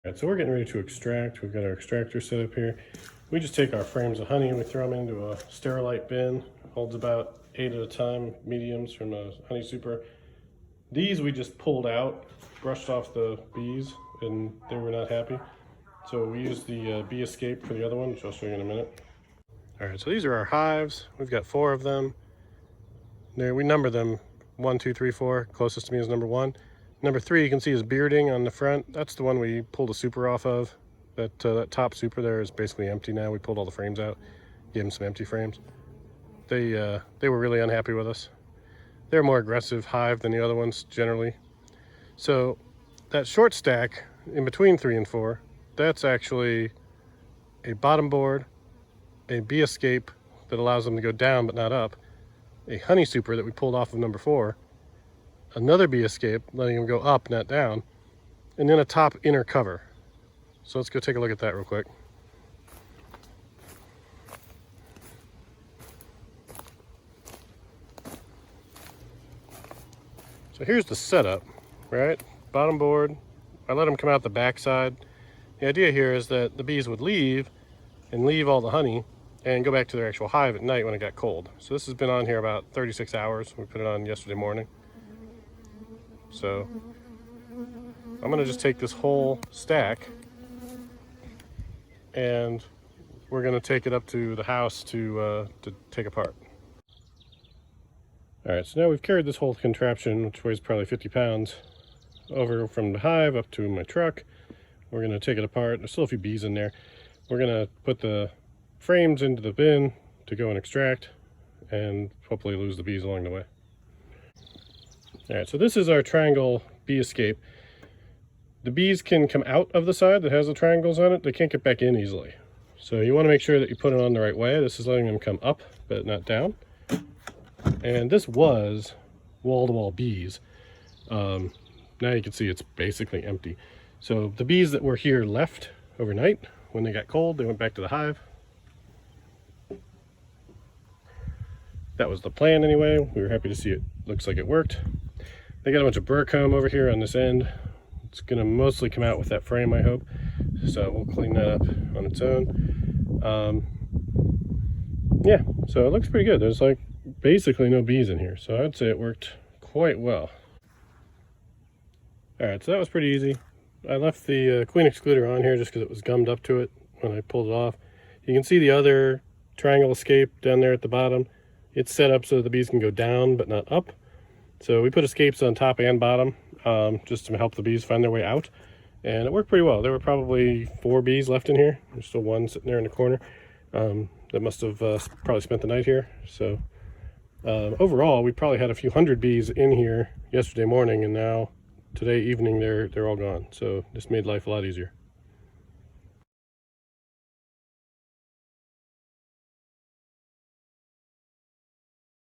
All right, so we're getting ready to extract. We've got our extractor set up here. We just take our frames of honey and we throw them into a Sterilite bin. Holds about 8 at a time, mediums from a Honey Super. These we just pulled out, brushed off the bees, and they were not happy. So we used the Bee Escape for the other one, which I'll show you in a minute. All right, so these are our hives. We've got 4 of them. There, we number them 1, 2, 3, 4. Closest to me is number 1. Number 3, you can see is bearding on the front. That's the one we pulled a super off of. That top super there is basically empty now. We pulled all the frames out, gave them some empty frames. They were really unhappy with us. They're a more aggressive hive than the other ones generally. So that short stack in between 3 and 4, that's actually a bottom board, a Bee Escape that allows them to go down but not up, a Honey Super that we pulled off of number 4, another Bee Escape letting them go up not down, and then a top inner cover. So let's go take a look at that real quick. So here's the setup, right? Bottom board. I let them come out the back side. The idea here is that the bees would leave and leave all the honey and go back to their actual hive at night when it got cold. So this has been on here about 36 hours. We put it on yesterday morning. So I'm gonna just take this whole stack and we're gonna take it up to the house to take apart. All right, so now we've carried this whole contraption, which weighs probably 50 pounds, over from the hive up to my truck. We're gonna take it apart. There's still a few bees in there. We're gonna put the frames into the bin to go and extract and hopefully lose the bees along the way. All right, so this is our triangle Bee Escape. The bees can come out of the side that has the triangles on it. They can't get back in easily. So you want to make sure that you put it on the right way. This is letting them come up, but not down. And this was wall-to-wall bees. Now you can see it's basically empty. So the bees that were here left overnight. When they got cold, they went back to the hive. That was the plan anyway. We were happy to see it. Looks like it worked. They got a bunch of burr comb over here on this end. It's gonna mostly come out with that frame, I hope. So we'll clean that up on its own. Yeah, so it looks pretty good. There's like basically no bees in here. So I'd say it worked quite well. All right, so that was pretty easy. I left the queen excluder on here just because it was gummed up to it when I pulled it off. You can see the other triangle escape down there at the bottom. It's set up so the bees can go down but not up. So we put escapes on top and bottom just to help the bees find their way out. And it worked pretty well. There were probably 4 bees left in here. There's still one sitting there in the corner that must have probably spent the night here. So overall, we probably had a few hundred bees in here yesterday morning, and now today evening they're all gone. So this made life a lot easier.